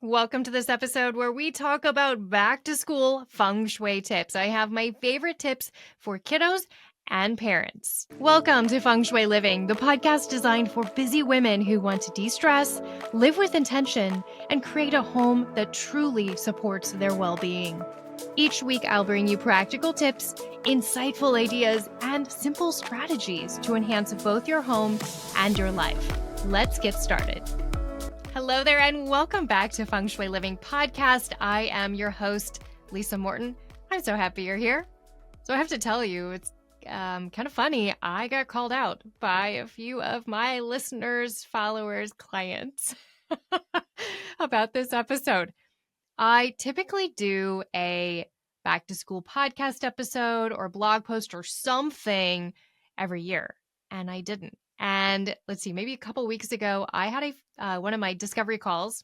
Welcome to this episode where we talk about back to school feng shui tips. I have my favorite tips for kiddos and parents. Welcome to Feng Shui Living, the podcast designed for busy women who want to de stress, live with intention, and create a home that truly supports their well being. Each week, I'll bring you practical tips, insightful ideas, and simple strategies to enhance both your home and your life. Let's get started. Hello there, and welcome back to Feng Shui Living Podcast. I am your host, Lisa Morton. I'm so happy you're here. So I have to tell you, it's kind of funny. I got called out by a few of my listeners, followers, clients about this episode. I typically do a back to school podcast episode or blog post or something every year, and I didn't. And let's see, maybe a couple weeks ago, I had one of my discovery calls,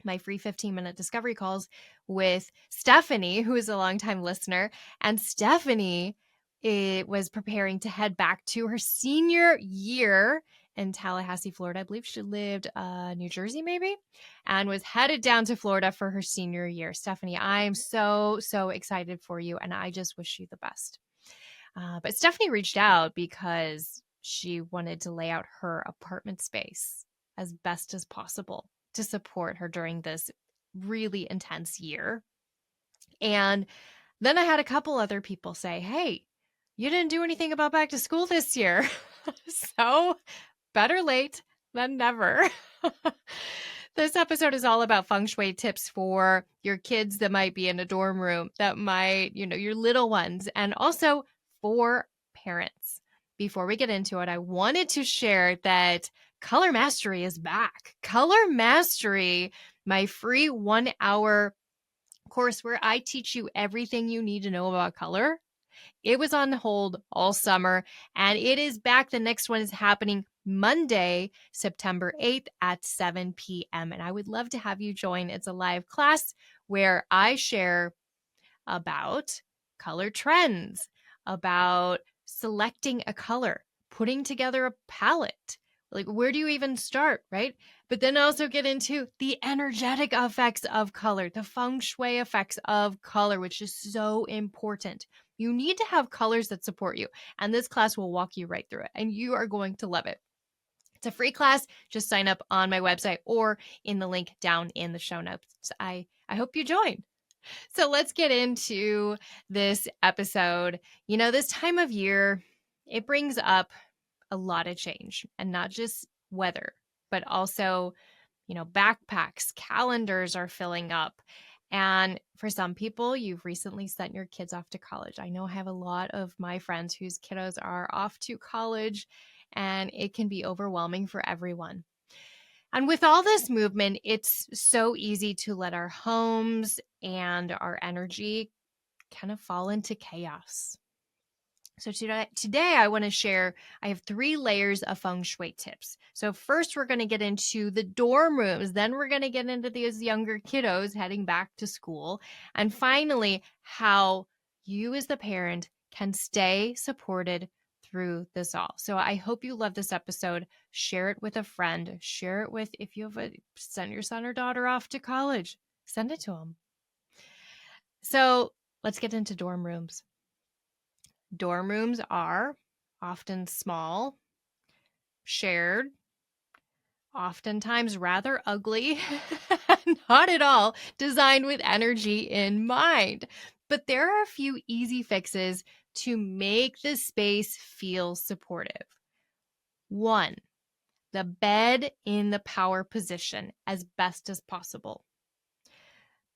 my free 15-minute discovery calls with Stephanie, who is a longtime listener. And Stephanie was preparing to head back to her senior year in Tallahassee, Florida. I believe she lived New Jersey, maybe, and was headed down to Florida for her senior year. Stephanie, I'm so excited for you, and I just wish you the best. But Stephanie reached out because she wanted to lay out her apartment space as best as possible to support her during this really intense year. And then I had a couple other people say, hey, you didn't do anything about back to school this year. So better late than never. This episode is all about feng shui tips for your kids that might be in a dorm room, that might, your little ones, and also for parents. Before we get into it, I wanted to share that Color Mastery is back. Color Mastery, my free 1-hour course where I teach you everything you need to know about color. It was on hold all summer, and it is back. The next one is happening Monday, September 8th at 7 p.m. And I would love to have you join. It's a live class where I share about color trends, about selecting a color, putting together a palette. Like, where do you even start, right? But then also get into the energetic effects of color, the feng shui effects of color, which is so important. You need to have colors that support you. And this class will walk you right through it. And you are going to love it. It's a free class. Just sign up on my website or in the link down in the show notes. I hope you join. So let's get into this episode. This time of year, it brings up a lot of change, and not just weather, but also, backpacks, calendars are filling up. And for some people, you've recently sent your kids off to college. I know I have a lot of my friends whose kiddos are off to college, and it can be overwhelming for everyone. And with all this movement, it's so easy to let our homes and our energy kind of fall into chaos. So today I want to share, I have 3 layers of feng shui tips. So first we're going to get into the dorm rooms. Then we're going to get into these younger kiddos heading back to school. And finally, how you as the parent can stay supported through this all. So I hope you love this episode. Share it with a friend. Share it with, if you have send your son or daughter off to college, send it to them. So let's get into dorm rooms. Dorm rooms are often small, shared, oftentimes rather ugly, not at all designed with energy in mind. But there are a few easy fixes to make the space feel supportive. 1, the bed in the power position as best as possible.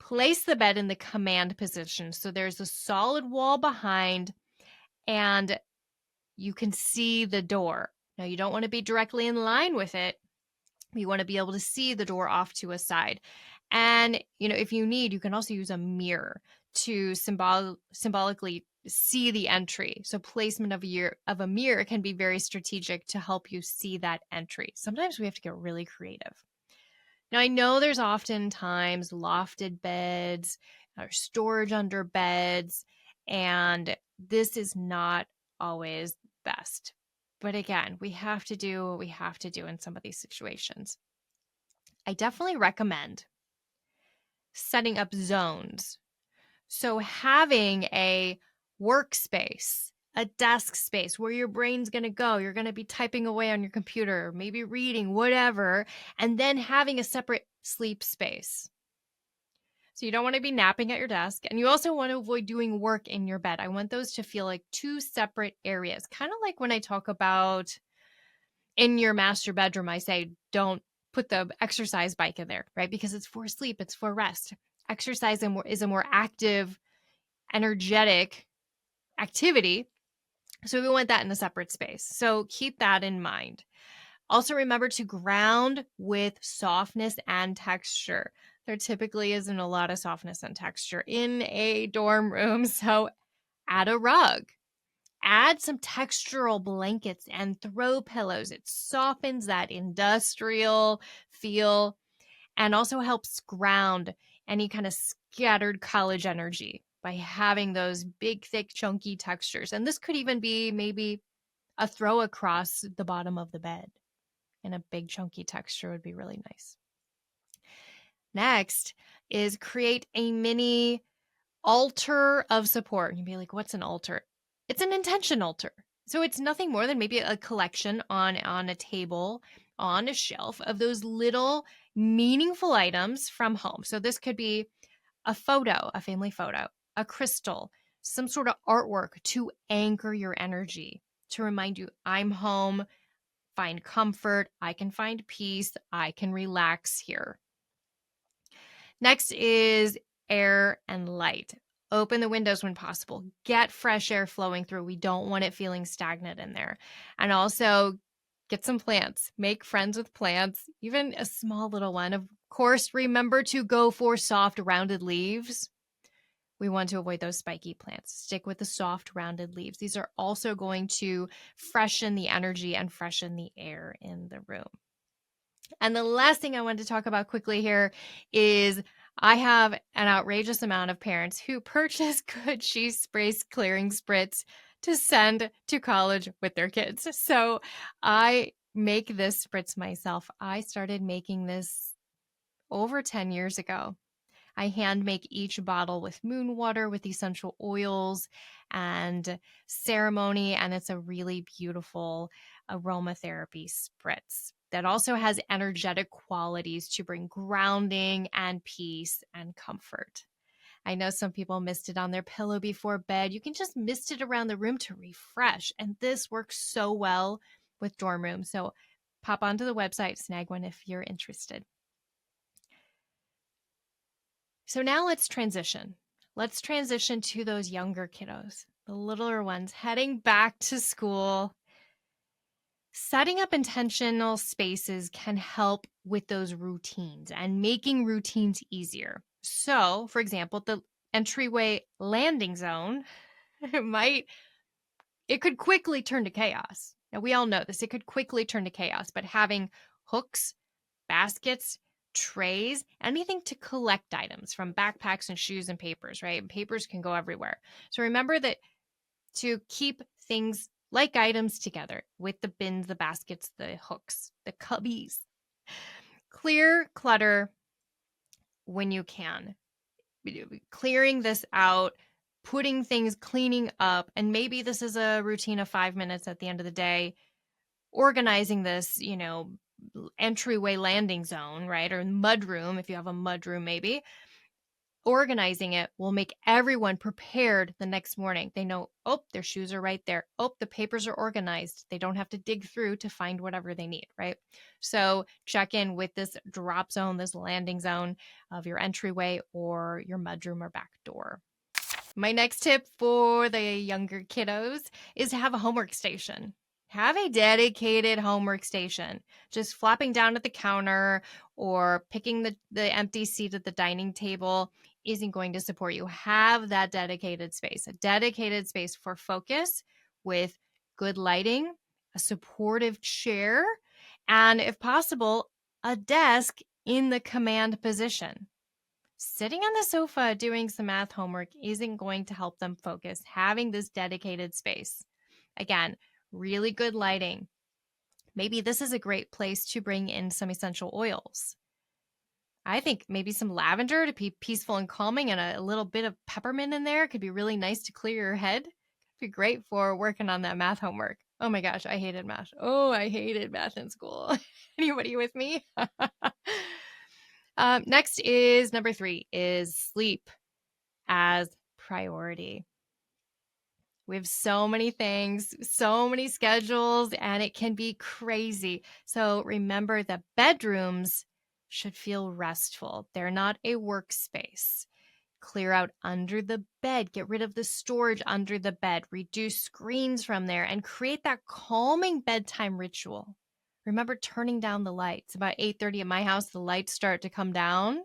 Place the bed in the command position so there's a solid wall behind and you can see the door. Now, you don't want to be directly in line with it. You want to be able to see the door off to a side. And, if you need, you can also use a mirror to symbolically see the entry. So placement of a mirror can be very strategic to help you see that entry. Sometimes we have to get really creative. Now, I know there's oftentimes lofted beds or storage under beds, and this is not always best. But again, we have to do what we have to do in some of these situations. I definitely recommend setting up zones. So having a workspace, a desk space where your brain's going to go, you're going to be typing away on your computer, maybe reading, whatever, and then having a separate sleep space. So you don't want to be napping at your desk, and you also want to avoid doing work in your bed. I want those to feel like two separate areas, kind of like when I talk about in your master bedroom, I say don't put the exercise bike in there, right? Because it's for sleep, it's for rest. Exercise is a more active, energetic activity. So we want that in a separate space. So keep that in mind. Also remember to ground with softness and texture. There typically isn't a lot of softness and texture in a dorm room. So add a rug. Add some textural blankets and throw pillows. It softens that industrial feel and also helps ground any kind of scattered college energy by having those big, thick, chunky textures. And this could even be maybe a throw across the bottom of the bed, and a big, chunky texture would be really nice. Next is create a mini altar of support. You'd be like, what's an altar? It's an intention altar. So it's nothing more than maybe a collection on a table, on a shelf of those little meaningful items from home. So this could be a photo, a family photo, a crystal, some sort of artwork to anchor your energy, to remind you, I'm home, find comfort, I can find peace, I can relax here. Next is air and light. Open the windows when possible. Get fresh air flowing through. We don't want it feeling stagnant in there. And also get some plants. Make friends with plants, even a small little one. Of course, remember to go for soft, rounded leaves. We want to avoid those spiky plants. Stick with the soft, rounded leaves. These are also going to freshen the energy and freshen the air in the room. And the last thing I wanted to talk about quickly here is I have an outrageous amount of parents who purchase good cheese spray clearing spritz to send to college with their kids. So I make this spritz myself. I started making this over 10 years ago. I hand make each bottle with moon water, with essential oils and ceremony, and it's a really beautiful aromatherapy spritz that also has energetic qualities to bring grounding and peace and comfort. I know some people mist it on their pillow before bed. You can just mist it around the room to refresh, and this works so well with dorm rooms. So pop onto the website, snag one if you're interested. So now let's transition. Let's transition to those younger kiddos, the littler ones heading back to school. Setting up intentional spaces can help with those routines and making routines easier. So, for example, the entryway landing zone, it could quickly turn to chaos. Now, we all know this. It could quickly turn to chaos, but having hooks, baskets, trays, anything to collect items from backpacks and shoes and papers, right? And papers can go everywhere. So remember that to keep things like items together with the bins, the baskets, the hooks, the cubbies. Clear clutter when you can. Clearing this out, cleaning up, and maybe this is a routine of 5 minutes at the end of the day, organizing this, entryway landing zone, right? Or mudroom, if you have a mudroom, maybe. Organizing it will make everyone prepared the next morning. They know, oh, their shoes are right there. Oh, the papers are organized. They don't have to dig through to find whatever they need, right? So check in with this drop zone, this landing zone of your entryway or your mudroom or back door. My next tip for the younger kiddos is to have a homework station. Have a dedicated homework station. Just flopping down at the counter or picking the empty seat at the dining table isn't going to support you. Have that dedicated space, a dedicated space for focus with good lighting, a supportive chair, and if possible, a desk in the command position. Sitting on the sofa doing some math homework isn't going to help them focus. Having this dedicated space. Again, really good lighting. Maybe this is a great place to bring in some essential oils. I think maybe some lavender to be peaceful and calming, and a little bit of peppermint in there could be really nice to clear your head. Could be great for working on that math homework. Oh my gosh, I hated math. Oh, I hated math in school. Anybody with me? Next is number 3 is sleep as priority. We have so many things, so many schedules, and it can be crazy. So remember that bedrooms should feel restful. They're not a workspace. Clear out under the bed, get rid of the storage under the bed, reduce screens from there, and create that calming bedtime ritual. Remember turning down the lights. About 8:30 at my house, the lights start to come down,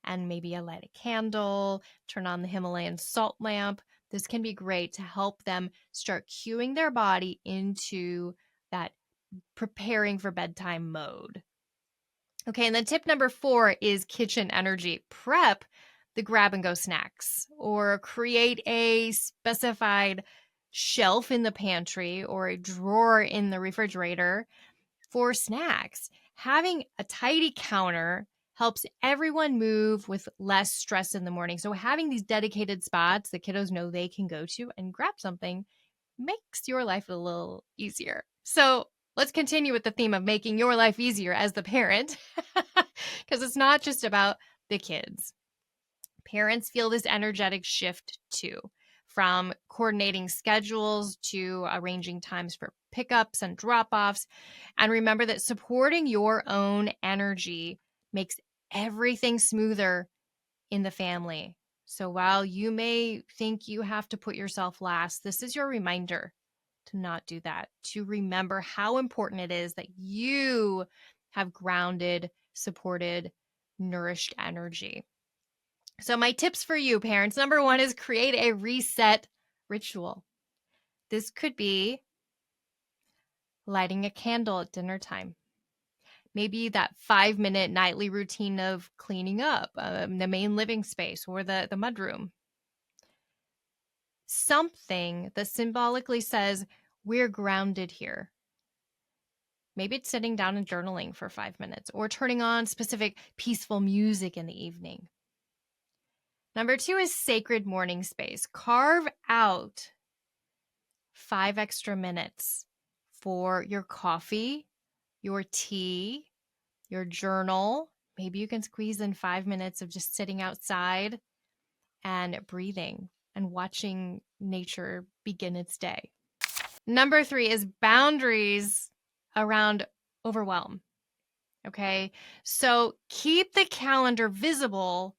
and maybe I light a candle, turn on the Himalayan salt lamp. This can be great to help them start cueing their body into that preparing for bedtime mode. Okay, and then tip number 4 is kitchen energy. Prep the grab and go snacks, or create a specified shelf in the pantry or a drawer in the refrigerator for snacks. Having a tidy counter helps everyone move with less stress in the morning. So having these dedicated spots that kiddos know they can go to and grab something makes your life a little easier. So let's continue with the theme of making your life easier as the parent, because it's not just about the kids. Parents feel this energetic shift too, from coordinating schedules to arranging times for pickups and drop-offs. And remember that supporting your own energy makes everything smoother in the family. So while you may think you have to put yourself last, this is your reminder to not do that, to remember how important it is that you have grounded, supported, nourished energy. So my tips for you, parents, number 1 is create a reset ritual. This could be lighting a candle at dinner time. Maybe that 5-minute nightly routine of cleaning up the main living space or the mudroom. Something that symbolically says, we're grounded here. Maybe it's sitting down and journaling for 5 minutes or turning on specific peaceful music in the evening. Number 2 is sacred morning space. Carve out 5 extra minutes for your coffee, your tea, your journal. Maybe you can squeeze in 5 minutes of just sitting outside and breathing and watching nature begin its day. Number 3 is boundaries around overwhelm. Okay, so keep the calendar visible,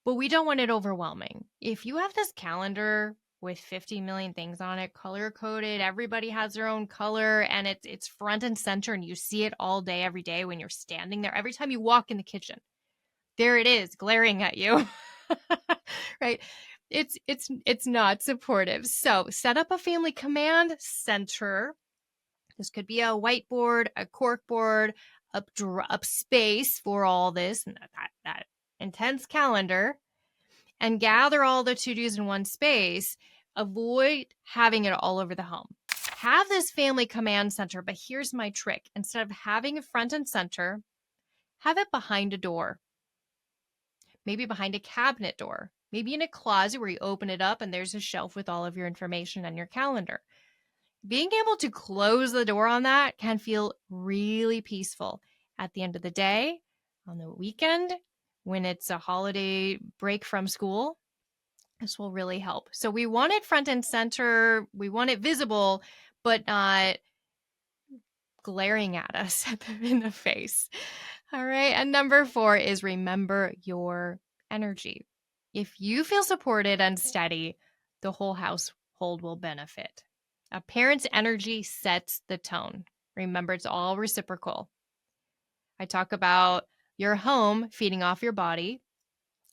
but we don't want it overwhelming. If you have this calendar with 50 million things on it, color coded, everybody has their own color, and it's front and center, and you see it all day, every day when you're standing there. Every time you walk in the kitchen, there it is, glaring at you. Right? It's not supportive. So set up a family command center. This could be a whiteboard, a corkboard, up space for all this, and that intense calendar, and gather all the to-dos in one space. Avoid having it all over the home. Have this family command center, but here's my trick. Instead of having it front and center, have it behind a door. Maybe behind a cabinet door. Maybe in a closet where you open it up and there's a shelf with all of your information and your calendar. Being able to close the door on that can feel really peaceful at the end of the day, on the weekend, when it's a holiday break from school. This will really help. So we want it front and center. We want it visible, but not glaring at us in the face. All right. And number 4 is remember your energy. If you feel supported and steady, the whole household will benefit. A parent's energy sets the tone. Remember, it's all reciprocal. I talk about your home feeding off your body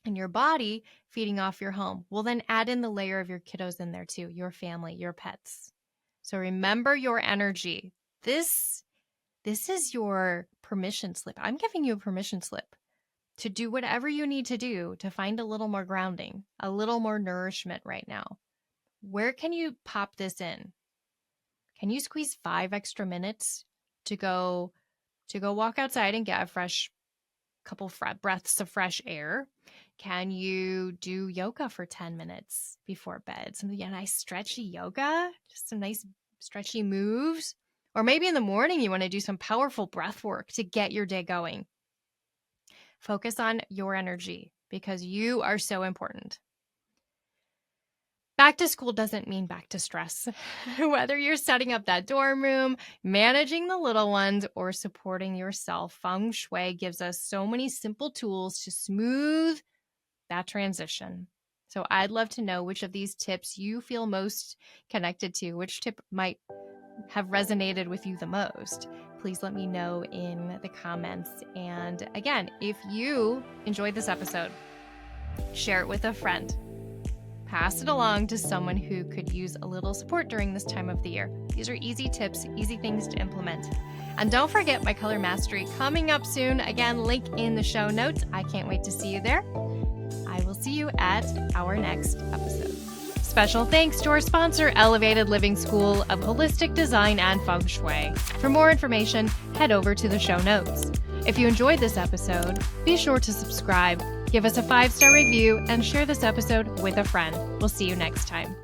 and your body feeding off your home. Well, then add in the layer of your kiddos in there too, your family, your pets. So remember your energy. This is your permission slip. I'm giving you a permission slip to do whatever you need to do to find a little more grounding, a little more nourishment right now. Where can you pop this in? Can you squeeze 5 extra minutes to go walk outside and get a fresh couple breaths of fresh air? Can you do yoga for 10 minutes before bed? Some nice stretchy yoga, just some nice stretchy moves. Or maybe in the morning, you want to do some powerful breath work to get your day going. Focus on your energy because you are so important. Back to school doesn't mean back to stress. Whether you're setting up that dorm room, managing the little ones, or supporting yourself, Feng Shui gives us so many simple tools to smooth that transition. So I'd love to know which of these tips you feel most connected to, which tip might have resonated with you the most. Please let me know in the comments. And again, if you enjoyed this episode, share it with a friend. Pass it along to someone who could use a little support during this time of the year. These are easy tips, easy things to implement. And don't forget my Color Mastery coming up soon. Again, link in the show notes. I can't wait to see you there. I will see you at our next episode. Special thanks to our sponsor, Elevated Living School of Holistic Design and Feng Shui. For more information, head over to the show notes. If you enjoyed this episode, be sure to subscribe, give us a 5-star review, and share this episode with a friend. We'll see you next time.